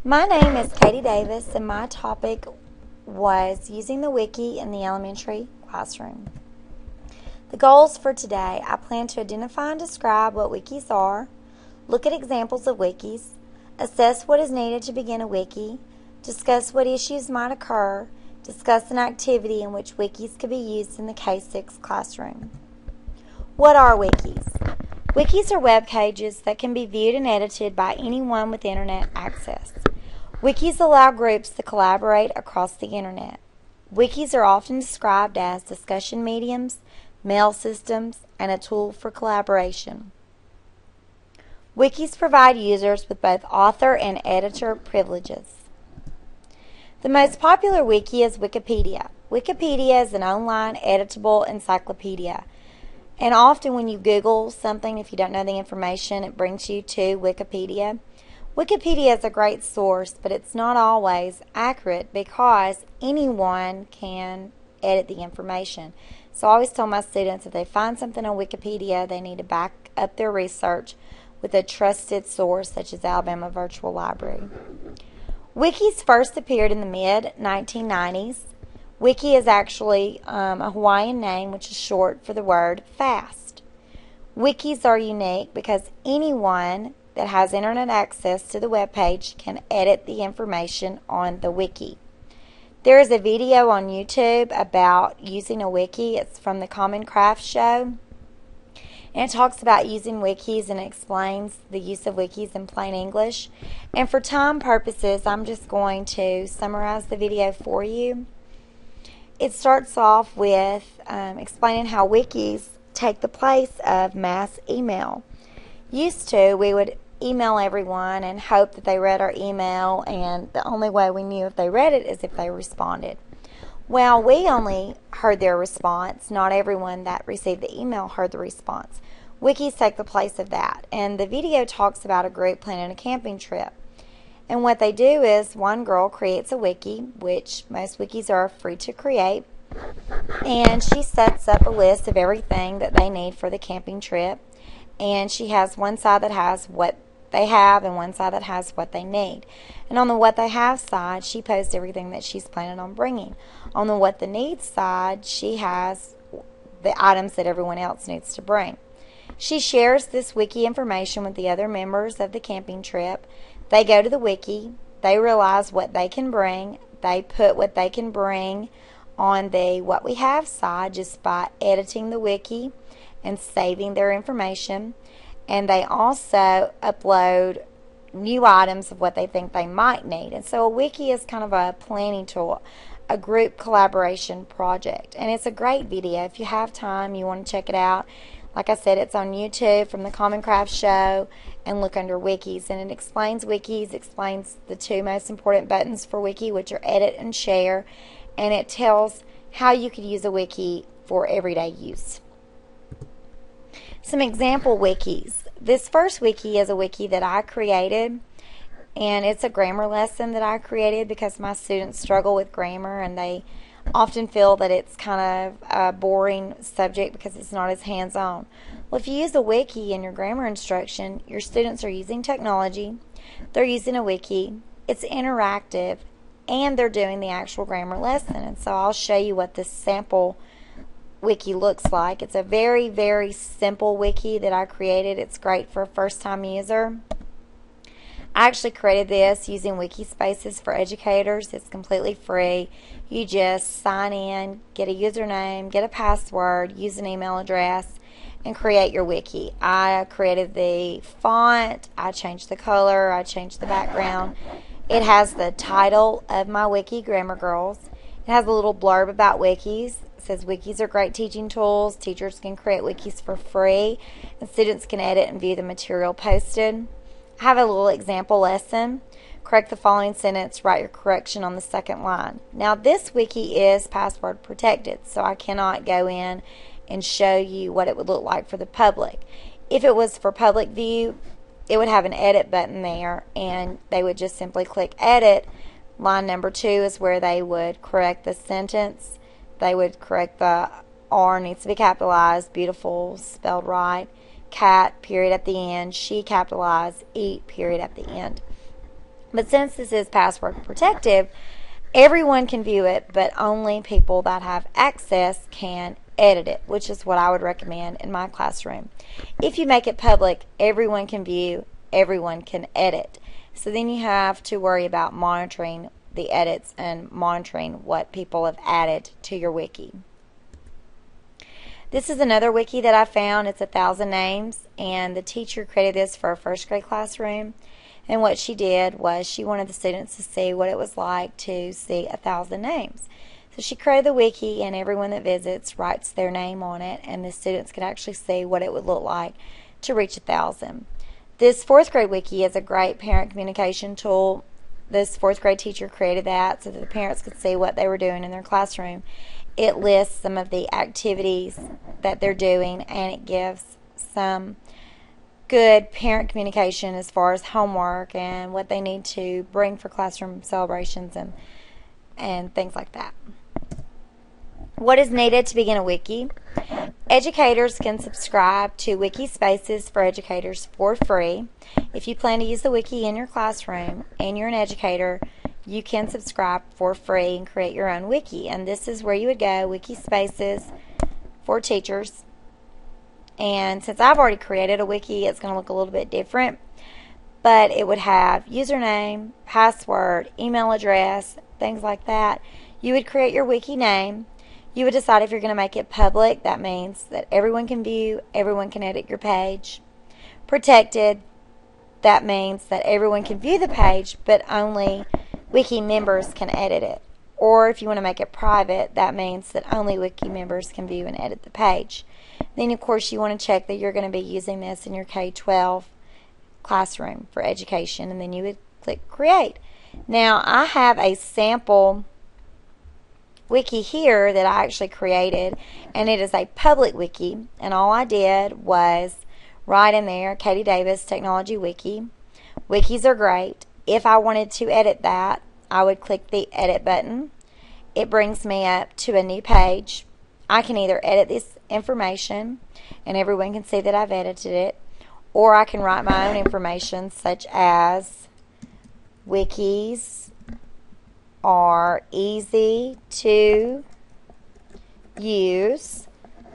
My name is Katie Davis, and my topic was using the Wiki in the elementary classroom. The goals for today: I plan to identify and describe what wikis are, look at examples of wikis, assess what is needed to begin a wiki, discuss what issues might occur, discuss an activity in which wikis could be used in the K-6 classroom. What are wikis? Wikis are web pages that can be viewed and edited by anyone with internet access. Wikis allow groups to collaborate across the internet. Wikis are often described as discussion mediums, mail systems, and a tool for collaboration. Wikis provide users with both author and editor privileges. The most popular wiki is Wikipedia. Wikipedia is an online editable encyclopedia. And often when you Google something, if you don't know the information, it brings you to Wikipedia. Wikipedia is a great source, but it's not always accurate because anyone can edit the information. So I always tell my students if they find something on Wikipedia, they need to back up their research with a trusted source such as Alabama Virtual Library. Wikis first appeared in the mid-1990s. Wiki is actually a Hawaiian name, which is short for the word fast. Wikis are unique because anyone that has internet access to the web page can edit the information on the wiki. There is a video on YouTube about using a wiki. It's from the Common Craft Show. And it talks about using wikis and explains the use of wikis in plain English. And for time purposes, I'm just going to summarize the video for you. It starts off with explaining how wikis take the place of mass email. Used to, we would email everyone and hope that they read our email, and the only way we knew if they read it is if they responded. Well, we only heard their response. Not everyone that received the email heard the response. Wikis take the place of that, and the video talks about a group planning a camping trip. And what they do is one girl creates a wiki, which most wikis are free to create, and she sets up a list of everything that they need for the camping trip. And she has one side that has what they have and one side that has what they need. And on the what they have side, she posts everything that she's planning on bringing. On the what the needs side, she has the items that everyone else needs to bring. She shares this wiki information with the other members of the camping trip. They go to the wiki, they realize what they can bring, they put what they can bring on the what we have side just by editing the wiki and saving their information. And they also upload new items of what they think they might need. And so a wiki is kind of a planning tool, a group collaboration project. And it's a great video. If you have time, you want to check it out. Like I said, it's on YouTube from the Common Craft Show, and look under wikis. And it explains wikis, explains the two most important buttons for wiki, which are edit and share. And it tells how you could use a wiki for everyday use. Some example wikis. This first wiki is a wiki that I created, and it's a grammar lesson that I created because my students struggle with grammar and they often feel that it's kind of a boring subject because it's not as hands-on. Well, if you use a wiki in your grammar instruction, your students are using technology, they're using a wiki, it's interactive, and they're doing the actual grammar lesson. And so I'll show you what this sample wiki looks like. It's a very, very simple wiki that I created. It's great for a first-time user. I actually created this using Wikispaces for Educators. It's completely free. You just sign in, get a username, get a password, use an email address, and create your wiki. I created the font, I changed the color, I changed the background. It has the title of my wiki, Grammar Girls. It has a little blurb about wikis. It says wikis are great teaching tools. Teachers can create wikis for free, and students can edit and view the material posted. I have a little example lesson. Correct the following sentence, write your correction on the second line. Now this wiki is password protected, so I cannot go in and show you what it would look like for the public. If it was for public view, it would have an edit button there, and they would just simply click edit. Line number 2 is where they would correct the sentence. They would correct the R needs to be capitalized, beautiful, spelled right, cat, period at the end, she capitalized, eat, period at the end. But since this is password protective, everyone can view it, but only people that have access can edit it, which is what I would recommend in my classroom. If you make it public, everyone can view, everyone can edit. So then you have to worry about monitoring the edits and monitoring what people have added to your wiki. This is another wiki that I found. It's 1,000 names, and the teacher created this for a first grade classroom. And what she did was she wanted the students to see what it was like to see 1,000 names. So she created the wiki, and everyone that visits writes their name on it, and the students could actually see what it would look like to reach 1,000. This fourth grade wiki is a great parent communication tool. This fourth grade teacher created that so that the parents could see what they were doing in their classroom. It lists some of the activities that they're doing, and it gives some good parent communication as far as homework and what they need to bring for classroom celebrations and things like that. What is needed to begin a wiki? Educators can subscribe to Wiki Spaces for Educators for free. If you plan to use the wiki in your classroom and you're an educator, you can subscribe for free and create your own wiki. And this is where you would go, Wiki Spaces for Teachers. And since I've already created a wiki, it's going to look a little bit different. But it would have username, password, email address, things like that. You would create your wiki name. You would decide if you're going to make it public. That means that everyone can view, everyone can edit your page. Protected, that means that everyone can view the page, but only wiki members can edit it. Or if you want to make it private, that means that only wiki members can view and edit the page. Then, of course, you want to check that you're going to be using this in your K-12 classroom for education, and then you would click Create. Now, I have a sample wiki here that I actually created, and it is a public wiki, and all I did was write in there Katie Davis Technology Wiki. Wikis are great. If I wanted to edit that, I would click the edit button. It brings me up to a new page. I can either edit this information and everyone can see that I've edited it, or I can write my own information, such as wikis are easy to use,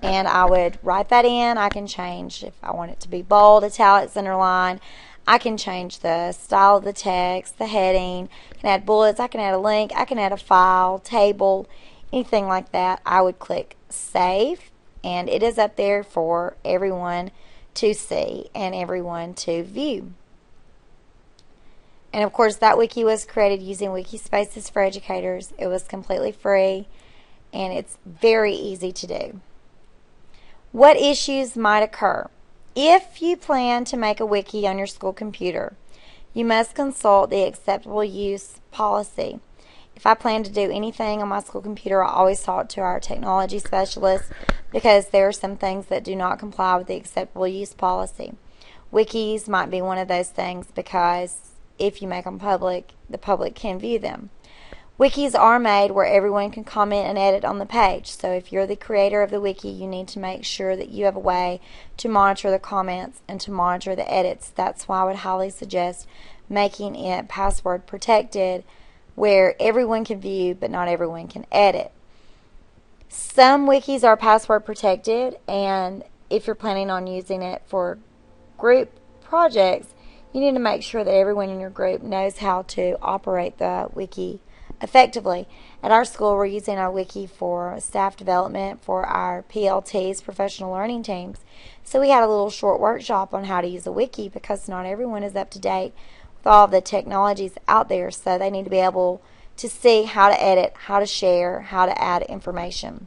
and I would write that in. I can change if I want it to be bold, italics, underline. I can change the style of the text, the heading. I can add bullets. I can add a link. I can add a file, table, anything like that. I would click Save, and it is up there for everyone to see and everyone to view. And of course, that wiki was created using Wiki Spaces for Educators. It was completely free, and it's very easy to do. What issues might occur? If you plan to make a wiki on your school computer, you must consult the acceptable use policy. If I plan to do anything on my school computer, I always talk to our technology specialist, because there are some things that do not comply with the acceptable use policy. Wikis might be one of those things, because if you make them public, the public can view them. Wikis are made where everyone can comment and edit on the page. So if you're the creator of the wiki, you need to make sure that you have a way to monitor the comments and to monitor the edits. That's why I would highly suggest making it password protected, where everyone can view but not everyone can edit. Some wikis are password protected, and if you're planning on using it for group projects, you need to make sure that everyone in your group knows how to operate the wiki effectively. At our school, we're using our wiki for staff development for our PLTs, professional learning teams. So we had a little short workshop on how to use a wiki, because not everyone is up to date with all the technologies out there. So they need to be able to see how to edit, how to share, how to add information.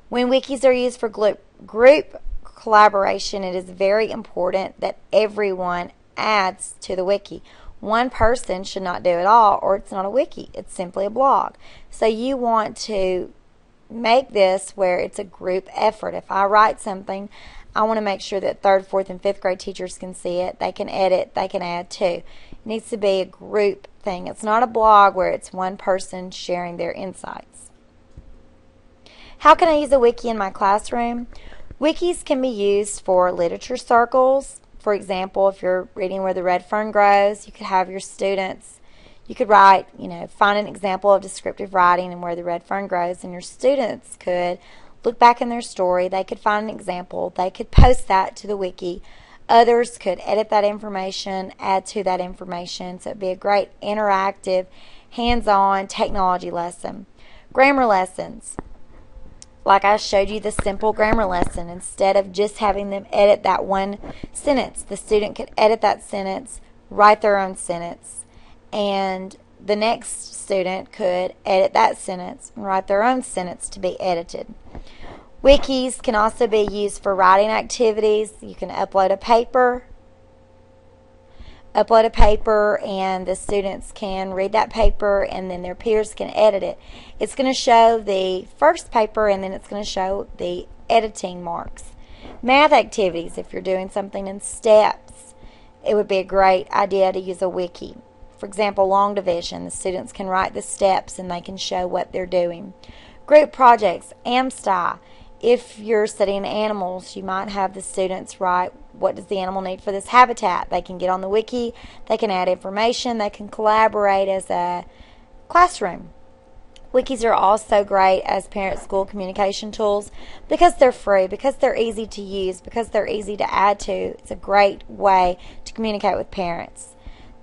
When wikis are used for group collaboration, it is very important that everyone adds to the wiki. One person should not do it all, or it's not a wiki. It's simply a blog. So you want to make this where it's a group effort. If I write something, I want to make sure that 3rd, 4th, and 5th grade teachers can see it. They can edit. They can add too. It needs to be a group thing. It's not a blog where it's one person sharing their insights. How can I use a wiki in my classroom? Wikis can be used for literature circles, For example, if you're reading Where the Red Fern Grows, you could have your students, you could write, find an example of descriptive writing and Where the Red Fern Grows, and your students could look back in their story. They could find an example. They could post that to the wiki. Others could edit that information, add to that information. So it'd be a great interactive, hands-on technology lesson. Grammar lessons. Like I showed you the simple grammar lesson. Instead of just having them edit that one sentence, the student could edit that sentence, write their own sentence, and the next student could edit that sentence and write their own sentence to be edited. Wikis can also be used for writing activities. You can upload a paper and the students can read that paper, and then their peers can edit it. It's going to show the first paper, and then it's going to show the editing marks. Math activities, if you're doing something in steps, it would be a great idea to use a wiki. For example, long division, the students can write the steps and they can show what they're doing. Group projects, AMSTI. If you're studying animals, you might have the students write, what does the animal need for this habitat? They can get on the wiki, they can add information, they can collaborate as a classroom. Wikis are also great as parent-school communication tools because they're free, because they're easy to use, because they're easy to add to. It's a great way to communicate with parents.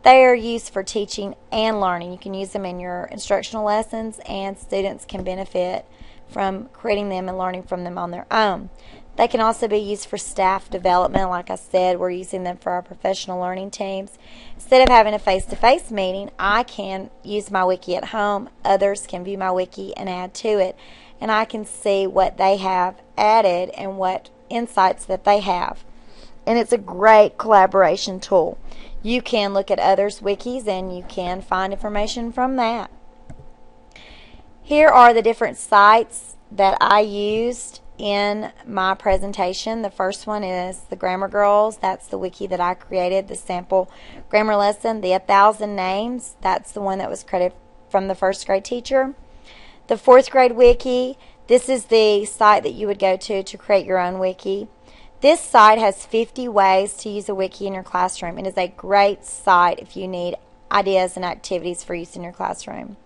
They are used for teaching and learning. You can use them in your instructional lessons, and students can benefit from creating them and learning from them on their own. They can also be used for staff development. Like I said, we're using them for our professional learning teams. Instead of having a face-to-face meeting, I can use my wiki at home. Others can view my wiki and add to it. And I can see what they have added and what insights that they have. And it's a great collaboration tool. You can look at others' wikis and you can find information from that. Here are the different sites that I used in my presentation. The first one is the Grammar Girls. That's the wiki that I created, the sample grammar lesson. The 1,000 Names, that's the one that was credited from the first grade teacher. The fourth grade wiki, this is the site that you would go to create your own wiki. This site has 50 ways to use a wiki in your classroom. It is a great site if you need ideas and activities for use in your classroom.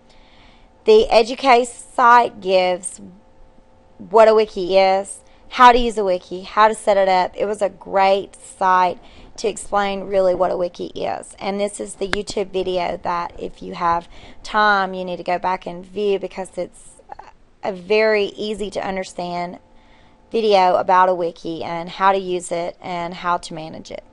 The Educate site gives what a wiki is, how to use a wiki, how to set it up. It was a great site to explain really what a wiki is. And this is the YouTube video that if you have time you need to go back and view, because it's a very easy to understand video about a wiki and how to use it and how to manage it.